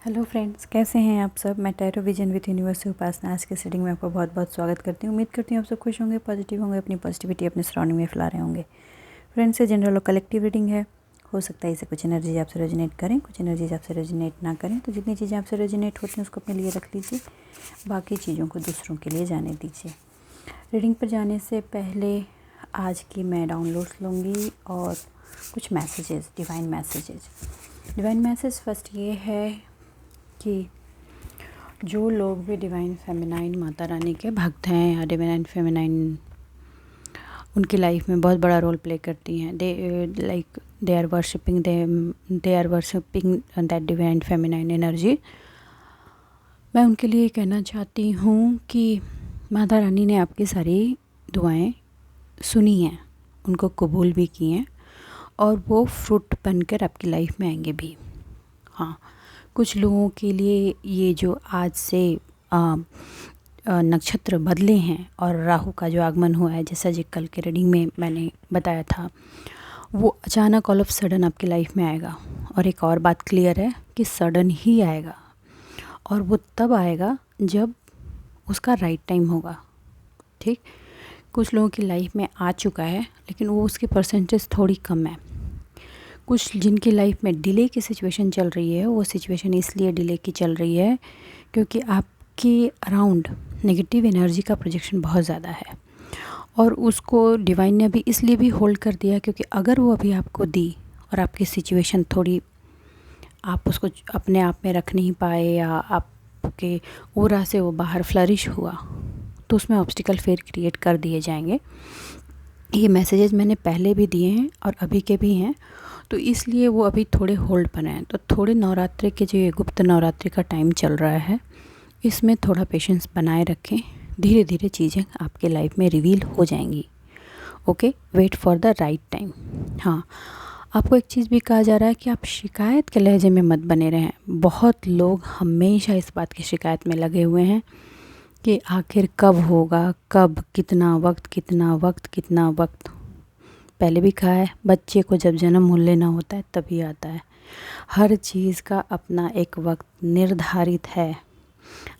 Hello friends, कैसे हैं आप सब। मैं टैरो विजन विद यूनिवर्स से उपासना आज के रीडिंग में आपका बहुत बहुत स्वागत करती हूँ। उम्मीद करती हूँ आप सब खुश होंगे, पॉजिटिव होंगे, अपनी पॉजिटिविटी अपने सराउंडिंग में फैला रहे होंगे। फ्रेंड्स, ये जनरल और कलेक्टिव रीडिंग है। हो सकता है इसे कुछ एनर्जी आपसे रेजोनेट करें, कुछ एनर्जीज आपसे रेजोनेट ना करें। तो जितनी चीज़ें आपसे रेजोनेट होती हैं उसको अपने लिए रख लीजिए, बाकी चीज़ों को दूसरों के लिए जाने दीजिए। रीडिंग पर जाने से पहले आज की मैं डाउनलोड्स लूँगी और कुछ मैसेजेस, डिवाइन मैसेज फर्स्ट ये है कि जो लोग भी डिवाइन फेमिनाइन माता रानी के भक्त हैं या डिवाइन फेमिनाइन उनकी लाइफ में बहुत बड़ा रोल प्ले करती हैं, they are worshipping that divine feminine energy. मैं उनके लिए कहना चाहती हूँ कि माता रानी ने आपकी सारी दुआएं सुनी हैं, उनको कबूल भी की हैं और वो फ्रूट बनकर आपकी लाइफ में आएंगे भी। हाँ, कुछ लोगों के लिए ये जो आज से नक्षत्र बदले हैं और राहु का जो आगमन हुआ है, जैसा जी कल के रीडिंग में मैंने बताया था, वो अचानक ऑल ऑफ सडन आपकी लाइफ में आएगा। और एक और बात क्लियर है कि सडन ही आएगा और वो तब आएगा जब उसका राइट टाइम होगा। ठीक, कुछ लोगों की लाइफ में आ चुका है लेकिन वो उसकी परसेंटेज थोड़ी कम है। कुछ जिनकी लाइफ में डिले की सिचुएशन चल रही है, वो सिचुएशन इसलिए डिले की चल रही है क्योंकि आपके अराउंड नेगेटिव एनर्जी का प्रोजेक्शन बहुत ज़्यादा है और उसको डिवाइन ने अभी इसलिए भी होल्ड कर दिया क्योंकि अगर वो अभी आपको दी और आपकी सिचुएशन थोड़ी आप उसको अपने आप में रख नहीं पाए या आपके ओरा से वो बाहर फ्लरिश हुआ तो उसमें ऑब्स्टिकल फिर क्रिएट कर दिए जाएंगे। ये मैसेजेस मैंने पहले भी दिए हैं और अभी के भी हैं, तो इसलिए वो अभी थोड़े होल्ड पर हैं। तो थोड़े नवरात्रि के जो ये गुप्त नवरात्रि का टाइम चल रहा है, इसमें थोड़ा पेशेंस बनाए रखें। धीरे धीरे चीज़ें आपके लाइफ में रिवील हो जाएंगी। Okay, wait for the right time. हाँ, आपको एक चीज़ भी कहा जा रहा है कि आप शिकायत के लहजे में मत बने रहें। बहुत लोग हमेशा इस बात की शिकायत में लगे हुए हैं कि आखिर कब होगा, कब, कितना वक्त। पहले भी कहा है, बच्चे को जब जन्म हो लेना होता है तभी आता है। हर चीज़ का अपना एक वक्त निर्धारित है।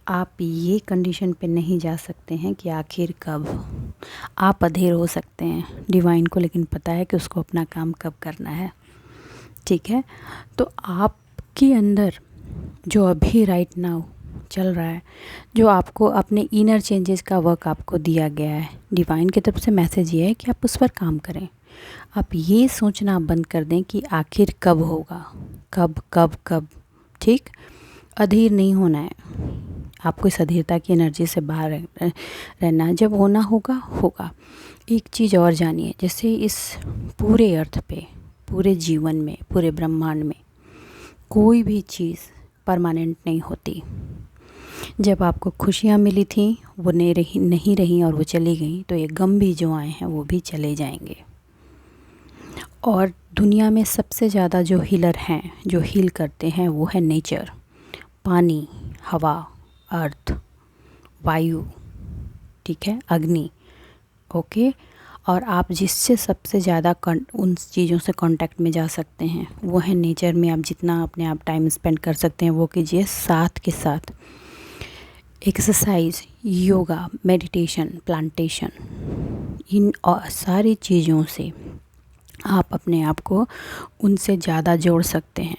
आप ये कंडीशन पे नहीं जा सकते हैं कि आखिर कब। आप अधेर हो सकते हैं, डिवाइन को लेकिन पता है कि उसको अपना काम कब करना है। ठीक है, तो आपके अंदर जो अभी राइट नाउ चल रहा है, जो आपको अपने इनर चेंजेस का वर्क आपको दिया गया है, डिवाइन की तरफ से मैसेज ये है कि आप उस पर काम करें। आप ये सोचना बंद कर दें कि आखिर कब होगा, कब। ठीक, अधीर नहीं होना है। आपको इस अधीरता की एनर्जी से बाहर रहना है। जब होना होगा। एक चीज़ और जानिए, जैसे इस पूरे अर्थ पे, पूरे जीवन में, पूरे ब्रह्मांड में कोई भी चीज़ परमानेंट नहीं होती। जब आपको खुशियाँ मिली थी वो नहीं रही और वो चली गई, तो ये गम भी जो आए हैं वो भी चले जाएंगे। और दुनिया में सबसे ज़्यादा जो हीलर हैं, जो हील करते हैं, वो है नेचर, पानी, हवा, अर्थ, वायु, ठीक है, अग्नि। ओके, और आप जिससे सबसे ज़्यादा उन चीज़ों से कांटेक्ट में जा सकते हैं वो है नेचर में। आप जितना अपने आप टाइम स्पेंड कर सकते हैं वो कीजिए। साथ के साथ एक्सरसाइज, योगा, मेडिटेशन, प्लांटेशन, इन सारी चीज़ों से आप अपने आप को उनसे ज़्यादा जोड़ सकते हैं।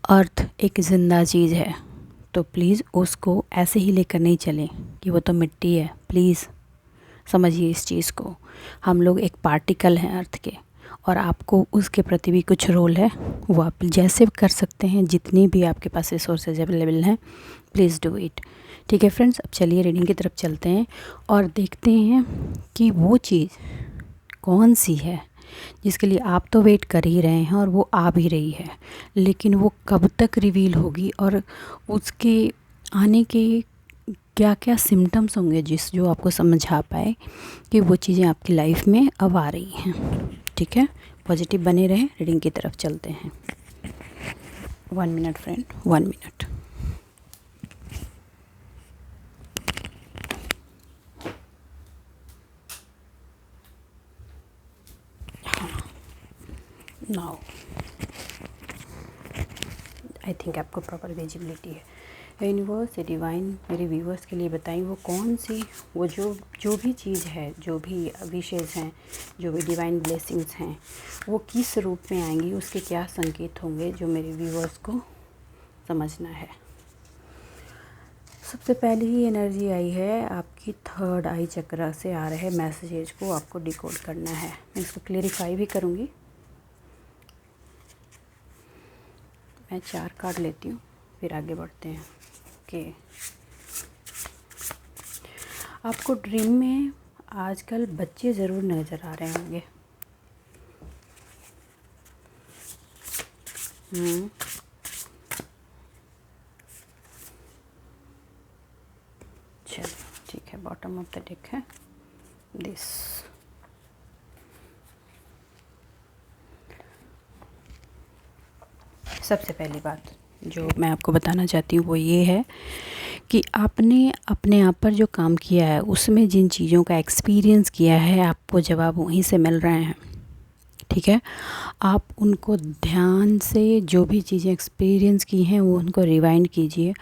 अर्थ एक ज़िंदा चीज़ है, तो प्लीज़ उसको ऐसे ही लेकर नहीं चलें कि वो तो मिट्टी है। प्लीज़ समझिए इस चीज़ को। हम लोग एक पार्टिकल हैं अर्थ के, और आपको उसके प्रति भी कुछ रोल है। वो आप जैसे कर सकते हैं, जितनी भी आपके पास रिसोर्सेज अवेलेबल हैं, प्लीज़ डू इट। ठीक है फ्रेंड्स, अब चलिए रीडिंग की तरफ चलते हैं और देखते हैं कि वो चीज़ कौन सी है जिसके लिए आप तो वेट कर ही रहे हैं और वो आ भी रही है, लेकिन वो कब तक रिवील होगी और उसके आने के क्या क्या सिम्टम्स होंगे जो आपको समझ आ पाए कि वो चीज़ें आपकी लाइफ में अब आ रही हैं। ठीक है, पॉजिटिव बने रहें। रीडिंग की तरफ चलते हैं। 1 minute friend, 1 minute. Now I think आपको प्रॉपर विजिबिलिटी है। यूनिवर्स या डिवाइन मेरे व्यूवर्स के लिए बताएं वो कौन सी, वो जो भी चीज़ है, जो भी विशेज़ हैं, जो भी डिवाइन ब्लेसिंग्स हैं, वो किस रूप में आएंगी, उसके क्या संकेत होंगे जो मेरे व्यूवर्स को समझना है। सबसे पहले ही एनर्जी आई है आपकी थर्ड आई चक्र से आ रहे मैसेजेज को आपको डिकोड करना है। मैं इसको क्लेरिफाई भी करूँगी। मैं 4 कार्ड लेती हूँ, फिर आगे बढ़ते हैं। ओके, आपको ड्रीम में आजकल बच्चे ज़रूर नज़र आ रहे होंगे। चलो ठीक है, बॉटम ऑफ द डेक है दिस। सबसे पहली बात जो मैं आपको बताना चाहती हूँ वो ये है कि आपने अपने आप पर जो काम किया है, उसमें जिन चीज़ों का एक्सपीरियंस किया है, आपको जवाब वहीं से मिल रहे हैं। ठीक है, आप उनको ध्यान से जो भी चीज़ें एक्सपीरियंस की हैं वो उनको रिवाइंड कीजिए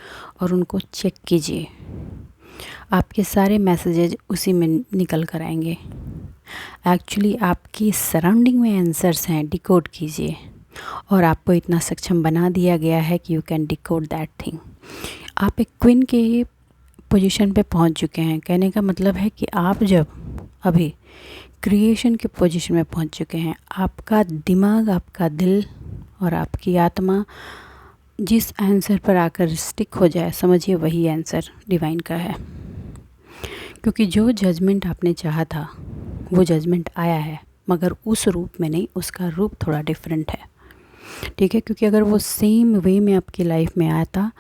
और उनको चेक कीजिए। आपके सारे मैसेजेज उसी में निकल कर आएंगे। एक्चुअली आपकी सराउंडिंग में आंसर्स हैं, डिकोड कीजिए। और आपको इतना सक्षम बना दिया गया है कि you can decode that thing. आप एक क्वीन के पोजीशन पे पहुंच चुके हैं। कहने का मतलब है कि आप जब अभी क्रिएशन के पोजीशन में पहुंच चुके हैं, आपका दिमाग, आपका दिल और आपकी आत्मा जिस आंसर पर आकर स्टिक हो जाए, समझिए वही आंसर डिवाइन का है। क्योंकि जो जजमेंट आपने चाहा था वो जजमेंट आया है, मगर उस रूप में नहीं, उसका रूप थोड़ा डिफरेंट है। ठीक है, क्योंकि अगर वो सेम वे में आपकी लाइफ में आया था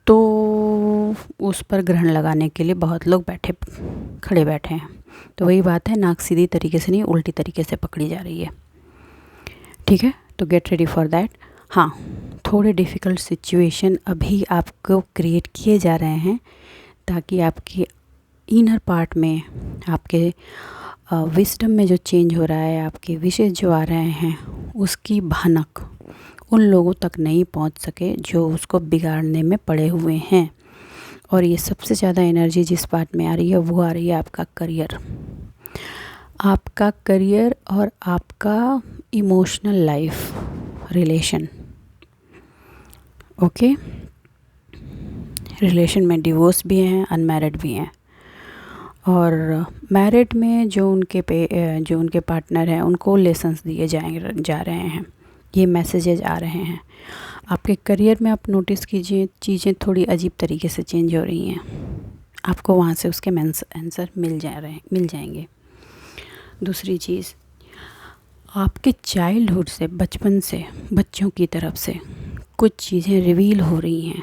तो उस पर ग्रहण लगाने के लिए बहुत लोग खड़े बैठे हैं। तो वही बात है, नाक सीधी तरीके से नहीं, उल्टी तरीके से पकड़ी जा रही है। ठीक है, तो गेट रेडी फॉर दैट। हाँ, थोड़े डिफ़िकल्ट सिचुएशन अभी आपको क्रिएट किए जा रहे हैं ताकि आपके इनर पार्ट में, आपके विस्डम में जो चेंज हो रहा है, आपके विशेष जो आ रहे हैं, उसकी भनक उन लोगों तक नहीं पहुंच सके जो उसको बिगाड़ने में पड़े हुए हैं। और ये सबसे ज़्यादा एनर्जी जिस पार्ट में आ रही है वो आ रही है आपका करियर। आपका करियर और आपका emotional life, relation. Okay, relation में डिवोर्स भी हैं, अनमैरिड भी हैं। और मैरिड में जो उनके पार्टनर हैं उनको लेसन्स दिए जा रहे हैं, ये मैसेजेज आ रहे हैं। आपके करियर में आप नोटिस कीजिए, चीज़ें थोड़ी अजीब तरीके से चेंज हो रही हैं। आपको वहाँ से उसके आंसर मिल जाएंगे। दूसरी चीज़, आपके चाइल्डहुड से, बचपन से, बच्चों की तरफ से कुछ चीज़ें रिवील हो रही हैं।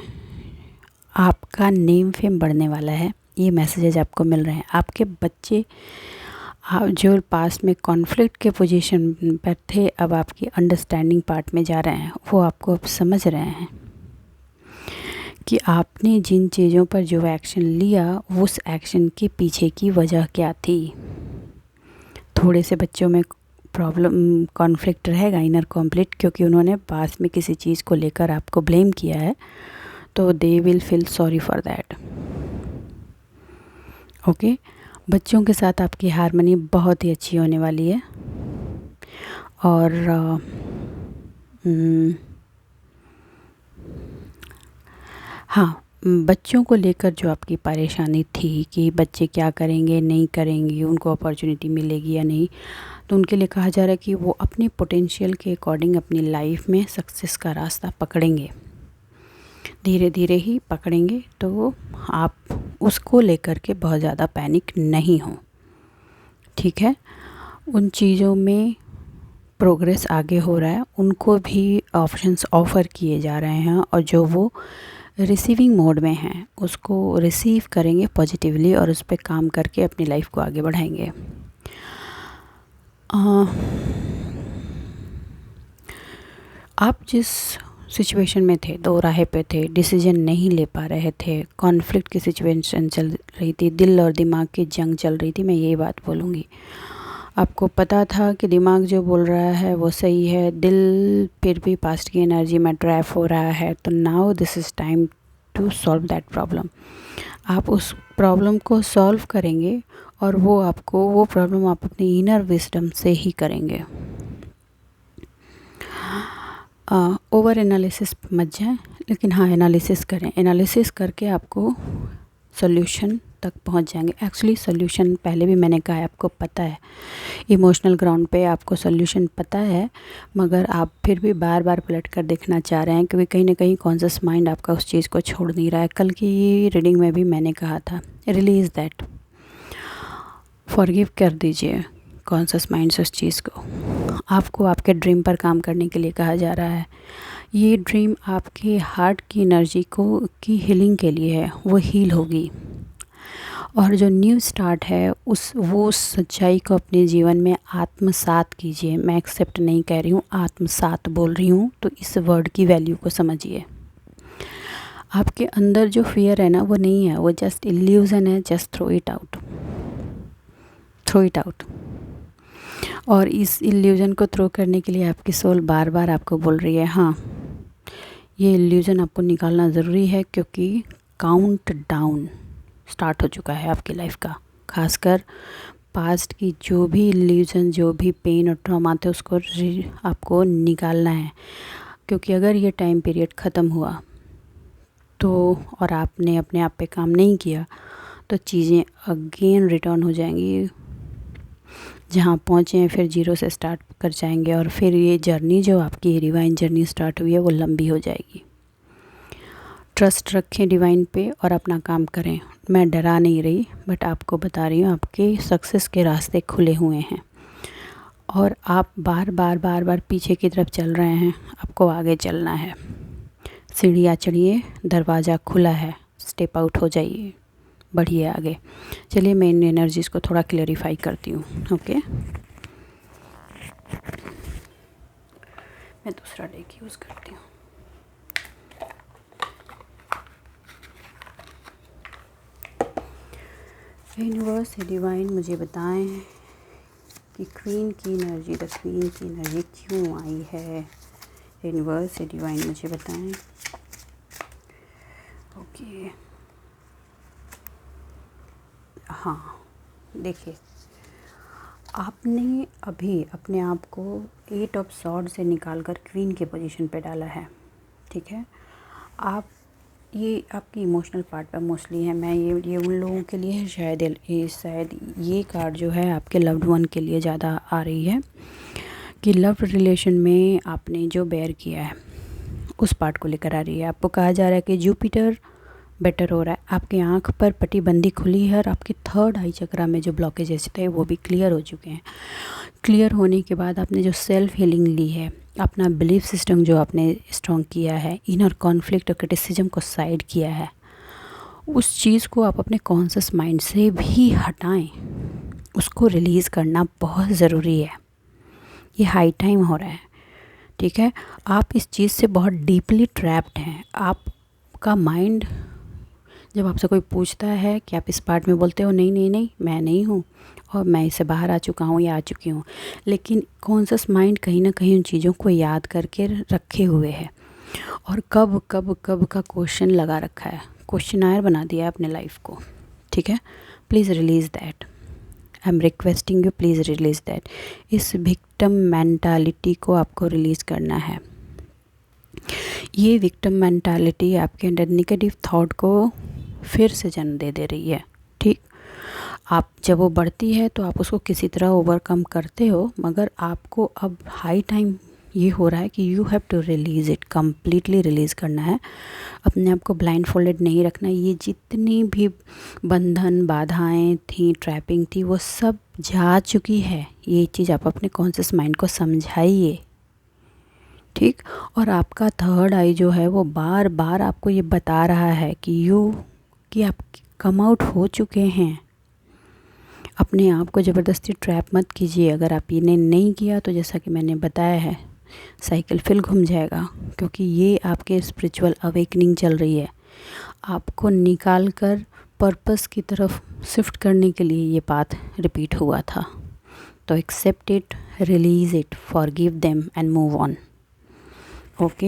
आपका नेम फेम बढ़ने वाला है, ये मैसेजेज आपको मिल रहे हैं। आपके बच्चे जो पास्ट में कॉन्फ्लिक्ट के पोजीशन पर थे, अब आपकी अंडरस्टैंडिंग पार्ट में जा रहे हैं। वो आपको अब समझ रहे हैं कि आपने जिन चीज़ों पर जो एक्शन लिया, उस एक्शन के पीछे की वजह क्या थी। थोड़े से बच्चों में प्रॉब्लम, कॉन्फ्लिक्ट रहेगा, इनर कॉन्फ्लिक्ट, क्योंकि उन्होंने पास्ट में किसी चीज़ को लेकर आपको ब्लेम किया है, तो they will feel sorry for that. Okay, बच्चों के साथ आपकी हारमनी बहुत ही अच्छी होने वाली है। और हाँ, बच्चों को लेकर जो आपकी परेशानी थी कि बच्चे क्या करेंगे, नहीं करेंगे, उनको अपॉर्चुनिटी मिलेगी या नहीं, तो उनके लिए कहा जा रहा है कि वो अपने पोटेंशियल के अकॉर्डिंग अपनी लाइफ में सक्सेस का रास्ता पकड़ेंगे, धीरे धीरे ही पकड़ेंगे। तो आप उसको लेकर के बहुत ज़्यादा पैनिक नहीं हो। ठीक है, उन चीज़ों में प्रोग्रेस आगे हो रहा है, उनको भी ऑप्शंस ऑफ़र किए जा रहे हैं, और जो वो रिसीविंग मोड में हैं उसको रिसीव करेंगे पॉजिटिवली और उस पर काम करके अपनी लाइफ को आगे बढ़ाएंगे। आप जिस सिचुएशन में थे, दो राह पे थे, डिसीजन नहीं ले पा रहे थे, कॉन्फ्लिक्ट की सिचुएशन चल रही थी, दिल और दिमाग की जंग चल रही थी, मैं यही बात बोलूँगी। आपको पता था कि दिमाग जो बोल रहा है वो सही है, दिल फिर भी पास्ट की एनर्जी में ट्रैप हो रहा है, तो now this is time to solve that problem. आप उस प्रॉब्लम को सॉल्व करेंगे और वो प्रॉब्लम आप अपनी इनर विजडम से ही करेंगे। ओवर एनालिसिस मत जाएं, लेकिन हाँ एनालिसिस करें। एनालिसिस करके आपको सॉल्यूशन तक पहुंच जाएंगे। एक्चुअली सॉल्यूशन पहले भी मैंने कहा है, आपको पता है, इमोशनल ग्राउंड पे आपको सॉल्यूशन पता है, मगर आप फिर भी बार बार पलट कर देखना चाह रहे हैं, क्योंकि कहीं ना कहीं कॉन्शियस माइंड आपका उस चीज़ को छोड़ नहीं रहा है। कल की रीडिंग में भी मैंने कहा था, रिलीज़ दैट, फॉरगिव कर दीजिए कॉन्शियस माइंड से उस चीज़ को। आपको आपके ड्रीम पर काम करने के लिए कहा जा रहा है। ये ड्रीम आपके हार्ट की एनर्जी की हीलिंग के लिए है, वो हील होगी। और जो न्यू स्टार्ट है वो सच्चाई को अपने जीवन में आत्मसात कीजिए। मैं एक्सेप्ट नहीं कह रही हूँ, आत्मसात बोल रही हूँ, तो इस वर्ड की वैल्यू को समझिए। आपके अंदर जो फियर है ना, वो नहीं है, वो जस्ट इल्यूज़न है। Just throw it out, throw it out. और इस इल्यूज़न को थ्रो करने के लिए आपकी सोल बार बार आपको बोल रही है, हाँ ये इल्यूज़न आपको निकालना ज़रूरी है, क्योंकि काउंट डाउन स्टार्ट हो चुका है आपकी लाइफ का। खासकर पास्ट की जो भी इल्यूज़न, जो भी पेन और ट्रॉमा थे, उसको आपको निकालना है। क्योंकि अगर ये टाइम पीरियड ख़त्म हुआ तो, और आपने अपने आप पे काम नहीं किया, तो चीज़ें अगेन रिटर्न हो जाएंगी। जहाँ पहुँचे हैं फिर जीरो से स्टार्ट कर जाएंगे, और फिर ये जर्नी जो आपकी डिवाइन जर्नी स्टार्ट हुई है वो लंबी हो जाएगी। ट्रस्ट रखें डिवाइन पे और अपना काम करें। मैं डरा नहीं रही, बट आपको बता रही हूँ आपके सक्सेस के रास्ते खुले हुए हैं, और आप बार बार पीछे की तरफ चल रहे हैं। आपको आगे चलना है। सीढ़ियाँ चढ़िए, दरवाज़ा खुला है, स्टेप आउट हो जाइए, बढ़िए आगे। चलिए मैं इन एनर्जीज़ को थोड़ा क्लेरिफाई करती हूँ। ओके, मैं दूसरा डेक यूज़ करती हूँ। यूनिवर्स से डिवाइन मुझे बताएं कि क्वीन की एनर्जी, द क्वीन की एनर्जी क्यों आई है। यूनिवर्स से डिवाइन मुझे बताएं। ओके, हाँ देखिए, आपने अभी अपने आप को 8 ऑफ सॉर्ड से निकाल कर क्वीन के पोजीशन पे डाला है, ठीक है। आप ये आपकी इमोशनल पार्ट पर मोस्टली है। मैं ये उन लोगों के लिए है, शायद ये कार्ड जो है आपके लव्ड वन के लिए ज़्यादा आ रही है, कि लव रिलेशन में आपने जो बेयर किया है उस पार्ट को लेकर आ रही है। आपको कहा जा रहा है कि जुपिटर बेटर हो रहा है, आपकी आंख पर पट्टी बंदी खुली है, और आपके थर्ड आई चक्रा में जो ब्लॉकेजेस थे वो भी क्लियर हो चुके हैं। क्लियर होने के बाद आपने जो सेल्फ हीलिंग ली है, अपना बिलीफ सिस्टम जो आपने स्ट्रॉन्ग किया है, इनर कॉन्फ्लिक्ट और क्रिटिसिज्म को साइड किया है, उस चीज़ को आप अपने कॉन्शियस माइंड से भी हटाएं। उसको रिलीज़ करना बहुत ज़रूरी है। ये हाई टाइम हो रहा है, ठीक है। आप इस चीज़ से बहुत डीपली ट्रैप्ड हैं। आपका माइंड जब आपसे कोई पूछता है कि आप इस पार्ट में बोलते हो नहीं नहीं नहीं मैं नहीं हूँ, और मैं इससे बाहर आ चुका हूँ या आ चुकी हूँ, लेकिन कॉन्शियस माइंड कहीं ना कहीं उन चीज़ों को याद करके रखे हुए है, और कब कब कब का क्वेश्चन लगा रखा है, क्वेश्चनायर बना दिया है अपने लाइफ को, ठीक है। Please release that, I am requesting you, please release that. इस विक्टिम मेंटालिटी को आपको रिलीज़ करना है। ये विक्टिम मेंटालिटी आपके अंदर नेगेटिव थॉट को फिर से जन्म दे रही है, ठीक। आप जब वो बढ़ती है तो आप उसको किसी तरह ओवरकम करते हो, मगर आपको अब हाई टाइम ये हो रहा है कि you have to release it, completely release करना है। अपने आप को ब्लाइंड फोल्डेड नहीं रखना। ये जितनी भी बंधन, बाधाएं थी, ट्रैपिंग थी, वो सब जा चुकी है। ये चीज़ आप अपने कॉन्शियस माइंड को समझाइए, ठीक। और आपका थर्ड आई जो है वो बार बार आपको ये बता रहा है कि आप कम आउट हो चुके हैं। अपने आप को ज़बरदस्ती ट्रैप मत कीजिए। अगर आप ये नहीं किया तो जैसा कि मैंने बताया है, साइकिल फिर घूम जाएगा, क्योंकि ये आपके स्पिरिचुअल अवेकनिंग चल रही है। आपको निकाल कर पर्पस की तरफ शिफ्ट करने के लिए ये पाथ रिपीट हुआ था। तो accept it, release it, forgive them and move on. Okay.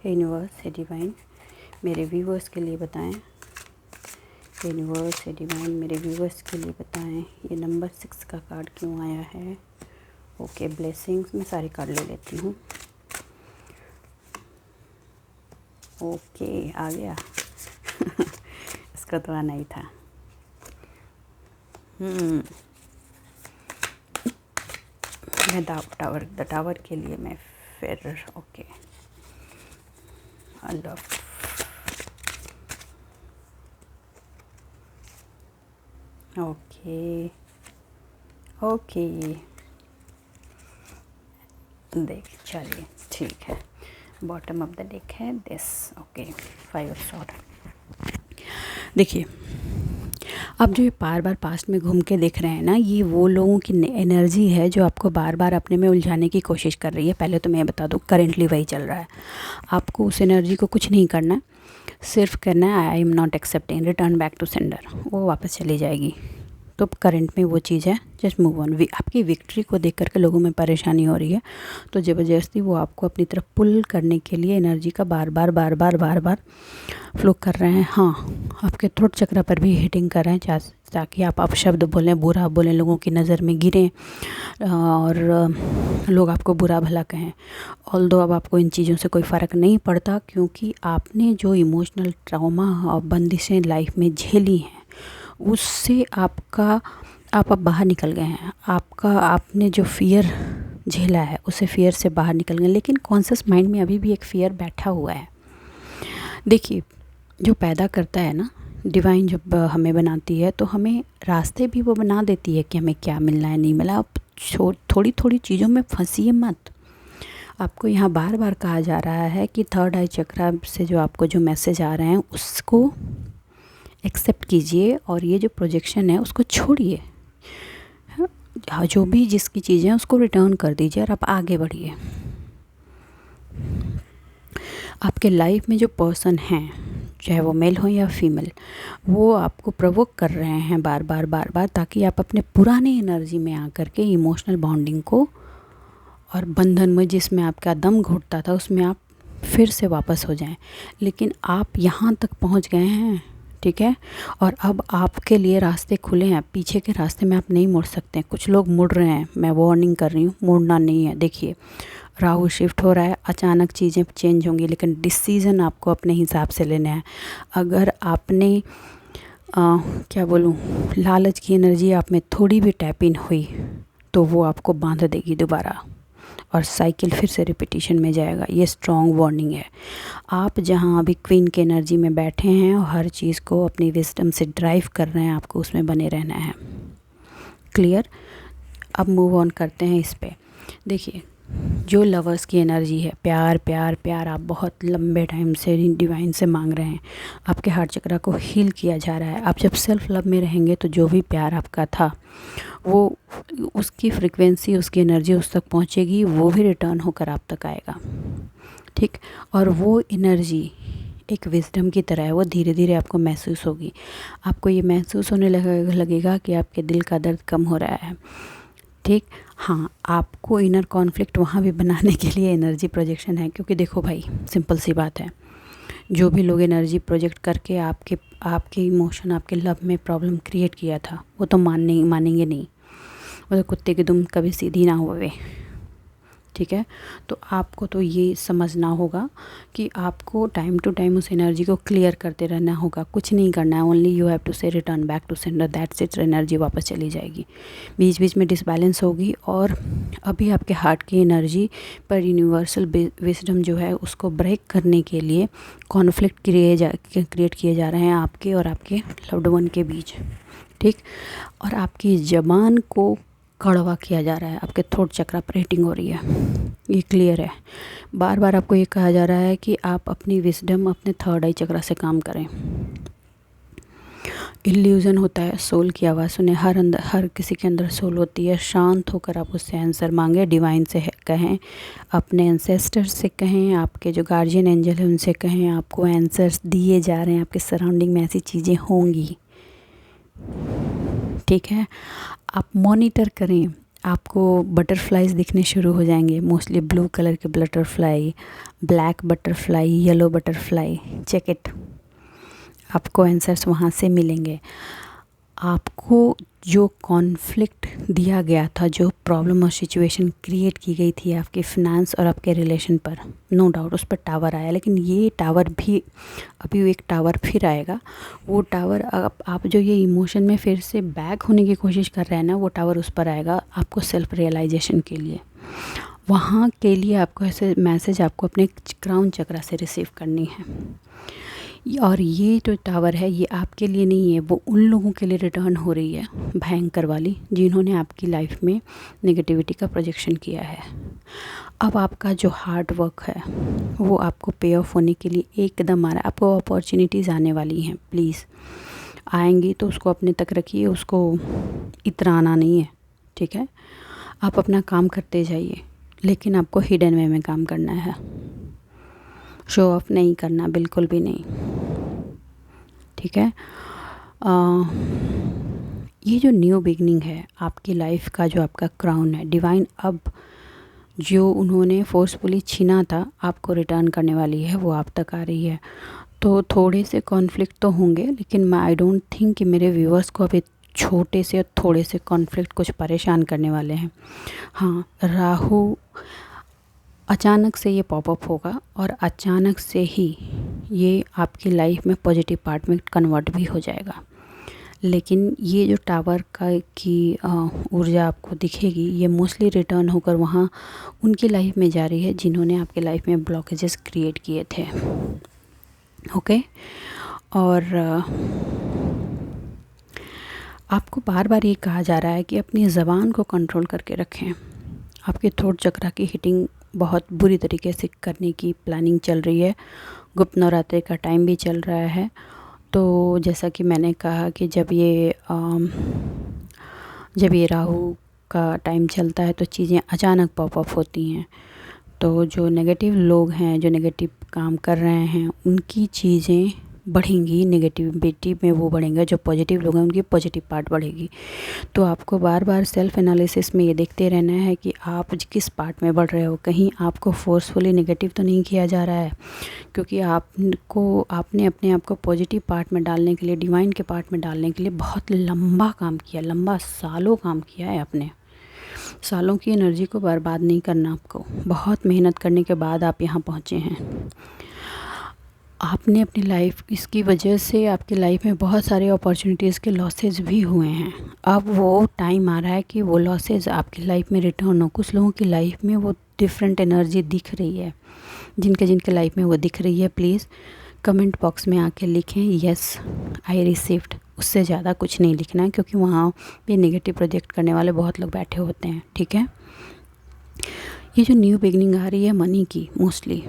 Universe, divine मेरे व्यूवर्स के लिए बताएं, यूनिवर्स डिवाइन मेरे व्यूवर्स के लिए बताएं ये नंबर 6 का कार्ड क्यों आया है। ओके, ब्लेसिंग्स, मैं सारे कार्ड ले लेती हूँ। ओके, आ गया इसका तो आना ही था। मैं द टावर के लिए मैं फिर ओके, लव, ओके ओके, देख चलिए ठीक है। बॉटम ऑफ द डेक है दिस। Okay, 5 of sword. देखिए, आप जो ये बार बार पास्ट में घूम के देख रहे हैं ना, ये वो लोगों की एनर्जी है जो आपको बार बार अपने में उलझाने की कोशिश कर रही है। पहले तो मैं बता दूँ, करेंटली वही चल रहा है। आपको उस एनर्जी को कुछ नहीं करना, सिर्फ करना है I am not accepting, return back to sender, वो वापस चली जाएगी। तो करंट में वो चीज़ है, जस्ट मूव ऑन। आपकी विक्ट्री को देख करके लोगों में परेशानी हो रही है, तो ज़बरदस्ती वो आपको अपनी तरफ पुल करने के लिए एनर्जी का बार बार फ्लो कर रहे हैं। हाँ, आपके थ्रोट चक्र पर भी हिटिंग कर रहे हैं, ताकि आप अपशब्द बोलें, बुरा बोलें, लोगों की नज़र में गिरें और लोग आपको बुरा भला कहें। ऑल्दो अब आपको इन चीज़ों से कोई फ़र्क नहीं पड़ता, क्योंकि आपने जो इमोशनल ट्रॉमा और बंदिशें लाइफ में झेली हैं, उससे आप अब बाहर निकल गए हैं। आपने जो फ़ियर झेला है, उसे फ़ियर से बाहर निकल गए। लेकिन कॉन्शियस माइंड में अभी भी एक फ़ियर बैठा हुआ है। देखिए, जो पैदा करता है ना, डिवाइन जब हमें बनाती है तो हमें रास्ते भी वो बना देती है कि हमें क्या मिलना है, नहीं मिला। आप थोड़ी थोड़ी चीज़ों में फंसिए मत। आपको यहाँ बार बार कहा जा रहा है कि थर्ड आई चक्र से जो आपको जो मैसेज आ रहे हैं, उसको एक्सेप्ट कीजिए और ये जो प्रोजेक्शन है उसको छोड़िए। जो भी जिसकी चीज़ें हैं उसको रिटर्न कर दीजिए और आप आगे बढ़िए। आपके लाइफ में जो पर्सन हैं, चाहे वो मेल हो या फीमेल, वो आपको प्रोवोक कर रहे हैं बार बार, ताकि आप अपने पुराने एनर्जी में आकर के इमोशनल बॉन्डिंग को और बंधन में जिसमें आपका दम घुटता था, उसमें आप फिर से वापस हो जाएं। लेकिन आप यहाँ तक पहुँच गए हैं, ठीक है, और अब आपके लिए रास्ते खुले हैं। पीछे के रास्ते में आप नहीं मुड़ सकते। कुछ लोग मुड़ रहे हैं, मैं वार्निंग कर रही हूँ, मुड़ना नहीं है। देखिए, राहु शिफ्ट हो रहा है, अचानक चीज़ें चेंज होंगी, लेकिन डिसीज़न आपको अपने हिसाब से लेना है। अगर आपने क्या बोलूँ, लालच की एनर्जी आप में थोड़ी भी टैप इन हुई तो वो आपको बांध देगी दोबारा, और साइकिल फिर से रिपीटिशन में जाएगा। ये स्ट्रॉन्ग वार्निंग है। आप जहाँ अभी क्वीन के एनर्जी में बैठे हैं और हर चीज़ को अपनी विजडम से ड्राइव कर रहे हैं, आपको उसमें बने रहना है। क्लियर? अब मूव ऑन करते हैं इस पे। देखिए, जो लवर्स की एनर्जी है, प्यार प्यार प्यार, आप बहुत लंबे टाइम से डिवाइन से मांग रहे हैं। आपके हार्ट चक्र को हील किया जा रहा है। आप जब सेल्फ लव में रहेंगे तो जो भी प्यार आपका था, वो उसकी फ्रिक्वेंसी, उसकी एनर्जी उस तक पहुंचेगी, वो भी रिटर्न होकर आप तक आएगा। ठीक, और वो एनर्जी एक विजडम की तरह है, वो धीरे धीरे आपको महसूस होगी। आपको ये महसूस होने लगेगा कि आपके दिल का दर्द कम हो रहा है। ठीक, हाँ, आपको इनर कॉन्फ्लिक्ट वहाँ भी बनाने के लिए एनर्जी प्रोजेक्शन है। क्योंकि देखो भाई, सिंपल सी बात है, जो भी लोग एनर्जी प्रोजेक्ट करके आपके इमोशन, आपके लव में प्रॉब्लम क्रिएट किया था, वो तो मानेंगे नहीं। वो तो कुत्ते की दुम कभी सीधी ना होवे। ठीक है, तो आपको तो ये समझना होगा कि आपको टाइम टू टाइम उस एनर्जी को क्लियर करते रहना होगा। कुछ नहीं करना है, only you have to say return back to sender, that's it. Energy वापस चली जाएगी। बीच बीच में डिसबैलेंस होगी, और अभी आपके हार्ट की एनर्जी पर यूनिवर्सल विजडम जो है उसको ब्रेक करने के लिए कॉन्फ्लिक्ट क्रिएट किए जा रहे हैं आपके और आपके लव्ड वन के बीच। ठीक, और आपकी ज़बान को कड़वा किया जा रहा है, आपके थ्रोट चक्र पर हिटिंग हो रही है। ये क्लियर है। बार बार आपको ये कहा जा रहा है कि आप अपनी विजडम, अपने थर्ड आई चक्र से काम करें। इल्यूज़न होता है, सोल की आवाज़ सुने। हर किसी के अंदर सोल होती है। शांत होकर आप उससे आंसर मांगे, डिवाइन से कहें, अपने एंसेस्टर से कहें, आपके जो गार्जियन एंजल है उनसे कहें। आपको आंसर्स दिए जा रहे हैं, आपके सराउंडिंग में ऐसी चीज़ें होंगी। ठीक है। आप मॉनिटर करें, आपको बटरफ्लाइज दिखने शुरू हो जाएंगे, मोस्टली ब्लू कलर के butterfly, black butterfly, yellow butterfly, check it. आपको आंसर्स वहाँ से मिलेंगे। आपको जो कॉन्फ्लिक्ट दिया गया था, जो प्रॉब्लम और सिचुएशन क्रिएट की गई थी आपके फिनेंस और आपके रिलेशन पर, नो डाउट उस पर टावर आया, लेकिन ये टावर भी अभी एक टावर फिर आएगा। वो टावर आप जो ये इमोशन में फिर से बैक होने की कोशिश कर रहे हैं ना, वो टावर उस पर आएगा आपको सेल्फ रियलाइजेशन के लिए। वहाँ के लिए आपको ऐसे मैसेज आपको अपने क्राउन चक्रा से रिसीव करनी है। और ये जो टावर है ये आपके लिए नहीं है, वो उन लोगों के लिए रिटर्न हो रही है भयंकर वाली, जिन्होंने आपकी लाइफ में नेगेटिविटी का प्रोजेक्शन किया है। अब आपका जो हार्ड वर्क है वो आपको पे ऑफ होने के लिए एकदम आ रहा है। आपको अपॉर्चुनिटीज़ आने वाली हैं, प्लीज़ आएंगी तो उसको अपने तक रखिए, उसको इतराना नहीं है, ठीक है। आप अपना काम करते जाइए, लेकिन आपको हिडन वे में काम करना है, शो ऑफ नहीं करना, बिल्कुल भी नहीं, ठीक है। ये जो न्यू बिगनिंग है आपकी लाइफ का, जो आपका क्राउन है, डिवाइन अब जो उन्होंने फोर्सफुली छीना था आपको रिटर्न करने वाली है, वो आप तक आ रही है। तो थोड़े से कॉन्फ्लिक्ट तो होंगे, लेकिन आई डोंट थिंक कि मेरे व्यूअर्स को अभी छोटे से थोड़े से कॉन्फ्लिक्ट कुछ परेशान करने वाले हैं। हाँ, राहु अचानक से ये पॉपअप होगा और अचानक से ही ये आपकी लाइफ में पॉजिटिव पार्ट में कन्वर्ट भी हो जाएगा। लेकिन ये जो टावर की ऊर्जा आपको दिखेगी, ये मोस्टली रिटर्न होकर वहाँ उनकी लाइफ में जा रही है जिन्होंने आपके लाइफ में ब्लॉकेजेस क्रिएट किए थे। ओके। और आपको बार बार ये कहा जा रहा है कि अपनी ज़बान को कंट्रोल करके रखें। आपके थ्रोट चक्रा की हिटिंग बहुत बुरी तरीके से करने की प्लानिंग चल रही है। गुप्त नवरात्रि का टाइम भी चल रहा है। तो जैसा कि मैंने कहा कि जब ये राहु का टाइम चलता है तो चीज़ें अचानक पॉपअप होती हैं। तो जो नेगेटिव लोग हैं, जो नेगेटिव काम कर रहे हैं, उनकी चीज़ें बढ़ेंगी, नेगेटिविटी में वो बढ़ेंगे। जो पॉजिटिव लोग हैं उनकी पॉजिटिव पार्ट बढ़ेगी। तो आपको बार बार सेल्फ एनालिसिस में ये देखते रहना है कि आप किस पार्ट में बढ़ रहे हो। कहीं आपको फोर्सफुली नेगेटिव तो नहीं किया जा रहा है, क्योंकि आपने अपने आप को पॉजिटिव पार्ट में डालने के लिए, डिवाइन के पार्ट में डालने के लिए बहुत लंबा काम किया, लंबा सालों काम किया है। अपने सालों की एनर्जी को बर्बाद नहीं करना आपको। बहुत मेहनत करने के बाद आप यहाँ पहुँचे हैं। आपने अपनी लाइफ, इसकी वजह से आपकी लाइफ में बहुत सारे अपॉर्चुनिटीज़ के लॉसेस भी हुए हैं। अब वो टाइम आ रहा है कि वो लॉसेस आपकी लाइफ में रिटर्न हो। कुछ लोगों की लाइफ में वो डिफरेंट एनर्जी दिख रही है, जिनके लाइफ में वो दिख रही है, प्लीज़ कमेंट बॉक्स में आके लिखें यस आई रिसीव्ड। उससे ज़्यादा कुछ नहीं लिखना है, क्योंकि वहाँ पे नेगेटिव प्रोजेक्ट करने वाले बहुत लोग बैठे होते हैं, ठीक है। ये जो न्यू बिगनिंग आ रही है मनी की, मोस्टली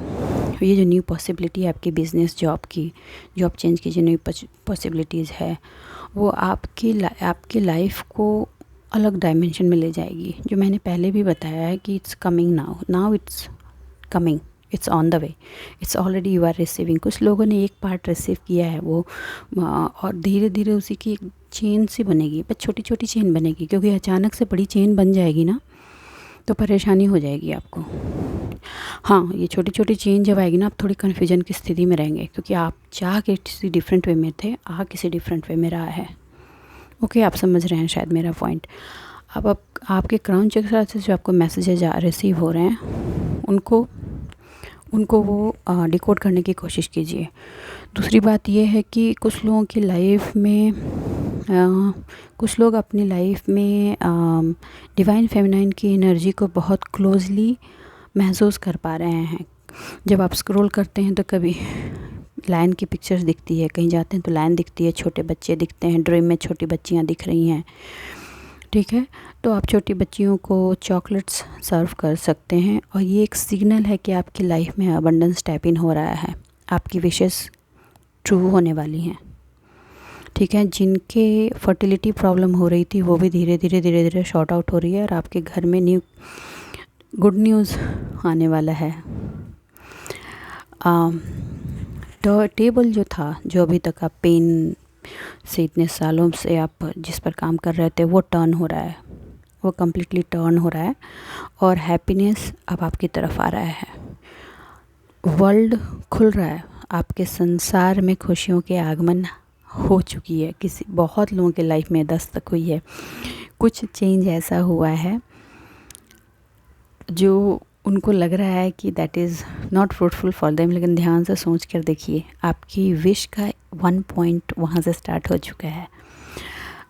ये जो न्यू पॉसिबिलिटी है आपकी बिज़नेस, जॉब की, जॉब चेंज की जो न्यू पॉसिबिलिटीज़ है, वो आपकी लाइफ को अलग डायमेंशन में ले जाएगी। जो मैंने पहले भी बताया है कि it's coming now it's coming, it's on the way, it's already you are receiving. कुछ लोगों ने एक पार्ट रिसीव किया है वो, और धीरे धीरे उसी की एक चेन सी बनेगी, बस छोटी छोटी चेन बनेगी, क्योंकि अचानक से बड़ी चेन बन जाएगी ना तो परेशानी हो जाएगी आपको। हाँ, ये छोटी छोटी चेंज जब आएगी ना, आप थोड़ी कन्फ्यूजन की स्थिति में रहेंगे, क्योंकि आप चाह के किसी डिफरेंट वे में थे, आ किसी डिफरेंट वे में रहा है। ओके, आप समझ रहे हैं शायद मेरा पॉइंट। अब आपके क्राउन चक्र से जो आपको मैसेजेज रिसीव हो रहे हैं, उनको वो डिकोड करने की कोशिश कीजिए। दूसरी बात ये है कि कुछ लोगों की लाइफ में कुछ लोग अपनी लाइफ में डिवाइन फेमिनाइन की एनर्जी को बहुत क्लोजली महसूस कर पा रहे हैं। जब आप स्क्रॉल करते हैं तो कभी लायन की पिक्चर्स दिखती है, कहीं जाते हैं तो लायन दिखती है, छोटे बच्चे दिखते हैं, ड्रीम में छोटी बच्चियां दिख रही हैं, ठीक है। तो आप छोटी बच्चियों को चॉकलेट्स सर्व कर सकते हैं, और ये एक सिग्नल है कि आपकी लाइफ में अबंडेंस टैप इन हो रहा है, आपकी विशेस ट्रू होने वाली हैं, ठीक है। जिनके फर्टिलिटी प्रॉब्लम हो रही थी वो भी धीरे धीरे शॉर्ट आउट हो रही है, और आपके घर में गुड न्यूज़ आने वाला है। तो टेबल जो था, जो अभी तक आप पेन से इतने सालों से आप जिस पर काम कर रहे थे वो टर्न हो रहा है, वो कम्प्लीटली टर्न हो रहा है और हैप्पीनेस अब आपकी तरफ आ रहा है। वर्ल्ड खुल रहा है, आपके संसार में खुशियों के आगमन हो चुकी है। किसी बहुत लोगों के लाइफ में दस्तक हुई है, कुछ चेंज ऐसा हुआ है जो उनको लग रहा है कि that is not fruitful for them, लेकिन ध्यान से सोच कर देखिए, आपकी विश का 1 पॉइंट वहाँ से स्टार्ट हो चुका है।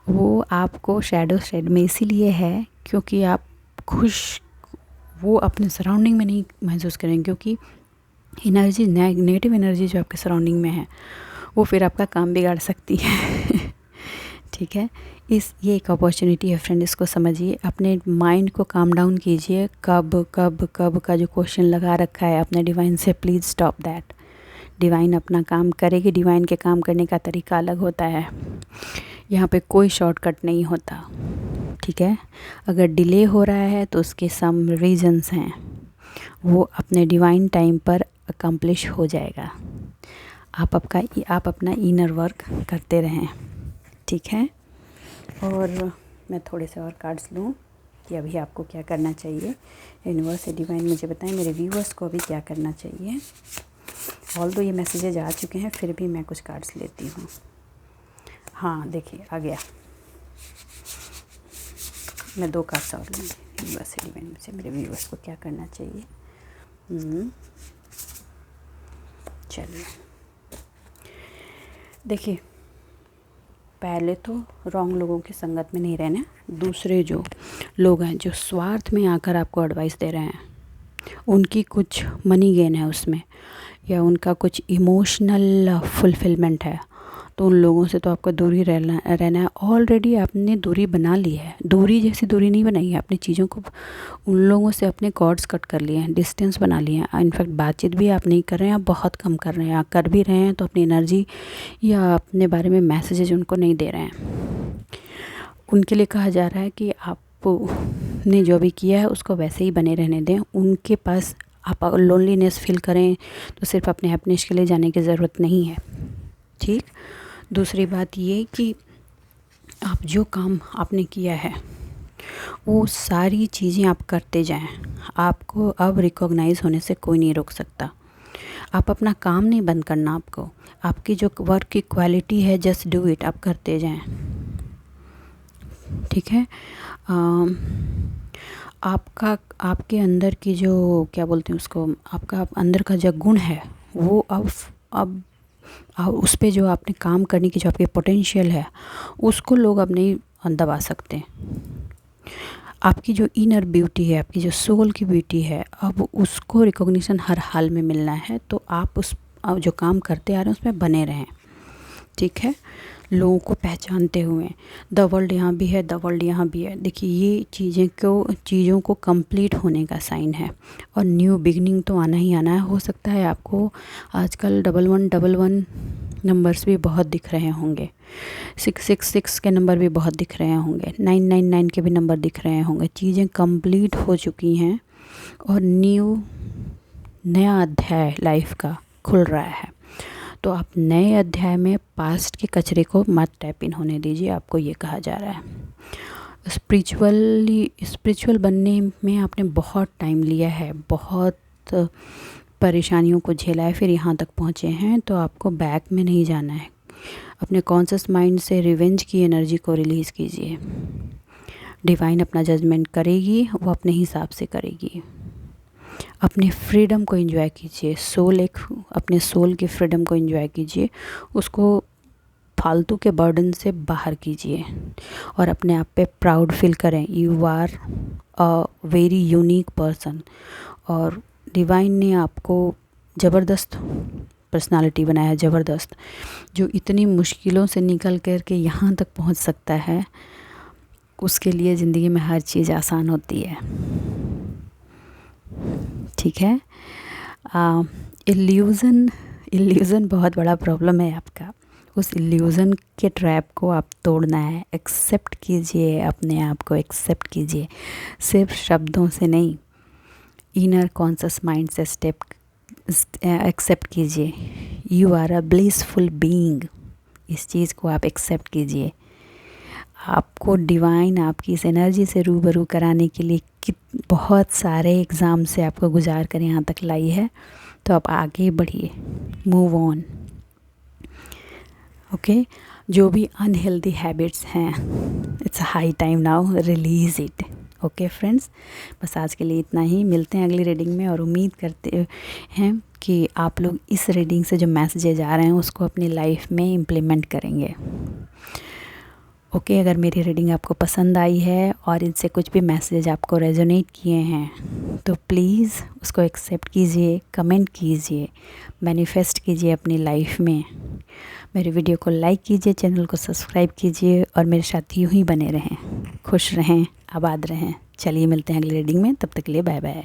वो आपको शैडो शेड में इसीलिए है क्योंकि आप खुश वो अपने सराउंडिंग में नहीं महसूस करेंगे, क्योंकि एनर्जी नेगेटिव एनर्जी जो आपके सराउंडिंग में है वो फिर आपका काम बिगाड़ सकती है। ठीक है, ये एक अपॉर्चुनिटी है फ्रेंड, इसको समझिए। अपने माइंड को काम डाउन कीजिए। कब कब कब का जो क्वेश्चन लगा रखा है अपने डिवाइन से, प्लीज़ स्टॉप दैट। डिवाइन अपना काम करेगी, डिवाइन के काम करने का तरीका अलग होता है। यहाँ पे कोई शॉर्टकट नहीं होता। ठीक है, अगर डिले हो रहा है तो उसके सम रीजंस हैं, वो अपने डिवाइन टाइम पर अकम्प्लिश हो जाएगा। आप अपना इनर वर्क करते रहें। ठीक है, और मैं थोड़े से और कार्ड्स लूँ कि अभी आपको क्या करना चाहिए। यूनिवर्स से डिवाइन मुझे बताएं मेरे व्यूअर्स को अभी क्या करना चाहिए। ऑल्दो ये मैसेजेज आ चुके हैं, फिर भी मैं कुछ कार्ड्स लेती हूँ। हाँ देखिए, आ गया। मैं 2 कार्ड्स और लूँगी। यूनिवर्स से डिवाइन मुझे मेरे व्यूअर्स को क्या करना चाहिए। चलिए देखिए, पहले तो रॉन्ग लोगों की संगत में नहीं रहना। दूसरे जो लोग हैं जो स्वार्थ में आकर आपको एडवाइस दे रहे हैं, उनकी कुछ मनी गेन है उसमें, या उनका कुछ इमोशनल फुलफिलमेंट है, तो उन लोगों से तो आपको दूरी रहना है। ऑलरेडी आपने दूरी बना ली है। दूरी जैसी दूरी नहीं बनाई है, अपनी चीज़ों को, उन लोगों से अपने कॉर्ड्स कट कर लिए हैं, डिस्टेंस बना लिए हैं। इनफैक्ट बातचीत भी आप नहीं कर रहे हैं, आप बहुत कम कर रहे हैं। आप कर भी रहे हैं तो अपनी एनर्जी या अपने बारे में मैसेजेज उनको नहीं दे रहे हैं। उनके लिए कहा जा रहा है कि आपने जो भी किया है उसको वैसे ही बने रहने दें। उनके पास आप लोनलीनेस फील करें तो सिर्फ अपने हैप्पीनेस के लिए जाने की ज़रूरत नहीं है। ठीक, दूसरी बात ये कि आप जो काम आपने किया है वो सारी चीज़ें आप करते जाएं। आपको अब रिकॉग्नाइज़ होने से कोई नहीं रोक सकता। आप अपना काम नहीं बंद करना, आपको आपकी जो वर्क की क्वालिटी है, जस्ट डू इट, आप करते जाएं। ठीक है, आपके अंदर की जो क्या बोलते हैं उसको, आपका अंदर का जो गुण है वो अब उस पे जो आपने काम करने की जो आपकी पोटेंशियल है उसको लोग अब नहीं दबा सकते। आपकी जो इनर ब्यूटी है, आपकी जो सोल की ब्यूटी है, अब उसको रिकॉग्निशन हर हाल में मिलना है। तो आप जो काम करते आ रहे हैं उसमें बने रहें। ठीक है, लोगों को पहचानते हुए, द वर्ल्ड यहाँ भी है, द वर्ल्ड यहाँ भी है। देखिए, ये चीज़ों को कंप्लीट होने का साइन है, और न्यू बिगनिंग तो आना ही आना है। हो सकता है आपको आजकल 1111 नंबर्स भी बहुत दिख रहे होंगे, 666 के नंबर भी बहुत दिख रहे होंगे, 999 के भी नंबर दिख रहे होंगे। चीज़ें कंप्लीट हो चुकी हैं और नया अध्याय लाइफ का खुल रहा है। तो आप नए अध्याय में पास्ट के कचरे को मत टैप इन होने दीजिए, आपको ये कहा जा रहा है। स्पिरिचुअल बनने में आपने बहुत टाइम लिया है, बहुत परेशानियों को झेला है, फिर यहाँ तक पहुँचे हैं। तो आपको बैक में नहीं जाना है। अपने कॉन्शियस माइंड से रिवेंज की एनर्जी को रिलीज़ कीजिए। डिवाइन अपना जजमेंट करेगी, वो अपने हिसाब से करेगी। अपने फ्रीडम को एंजॉय कीजिए। अपने सोल की फ्रीडम को एंजॉय कीजिए, उसको फालतू के बर्डन से बाहर कीजिए और अपने आप पे प्राउड फील करें। You are a very unique person, और डिवाइन ने आपको ज़बरदस्त पर्सनालिटी बनाया है, ज़बरदस्त, जो इतनी मुश्किलों से निकल कर के यहाँ तक पहुँच सकता है। उसके लिए ज़िंदगी में हर चीज़ आसान होती है। ठीक है, इल्यूज़न बहुत बड़ा प्रॉब्लम है आपका। उस इल्यूज़न के ट्रैप को आप तोड़ना है। एक्सेप्ट कीजिए, अपने आप को एक्सेप्ट कीजिए, सिर्फ शब्दों से नहीं, इनर कॉन्शियस माइंड से एक्सेप्ट कीजिए। You are a blissful being, इस चीज़ को आप एक्सेप्ट कीजिए। आपको डिवाइन आपकी इस एनर्जी से रूबरू कराने के लिए बहुत सारे एग्ज़ाम से आपको गुजार कर यहाँ तक लाई है, तो आप आगे बढ़िए, मूव ऑन। ओके, जो भी अनहेल्दी हैबिट्स हैं, it's high time now release it. Okay friends, बस आज के लिए इतना ही। मिलते हैं अगली रीडिंग में और उम्मीद करते हैं कि आप लोग इस रीडिंग से जो मैसेजेज आ रहे हैं उसको अपनी लाइफ में इम्प्लीमेंट करेंगे। ओके, अगर मेरी रीडिंग आपको पसंद आई है और इनसे कुछ भी मैसेज आपको रेजोनेट किए हैं तो प्लीज़ उसको एक्सेप्ट कीजिए, कमेंट कीजिए, मैनिफेस्ट कीजिए अपनी लाइफ में। मेरे वीडियो को लाइक कीजिए, चैनल को सब्सक्राइब कीजिए और मेरे साथ यूँ ही बने रहें, खुश रहें, आबाद रहें। चलिए मिलते हैं अगली रीडिंग में, तब तक के लिए बाय बाय।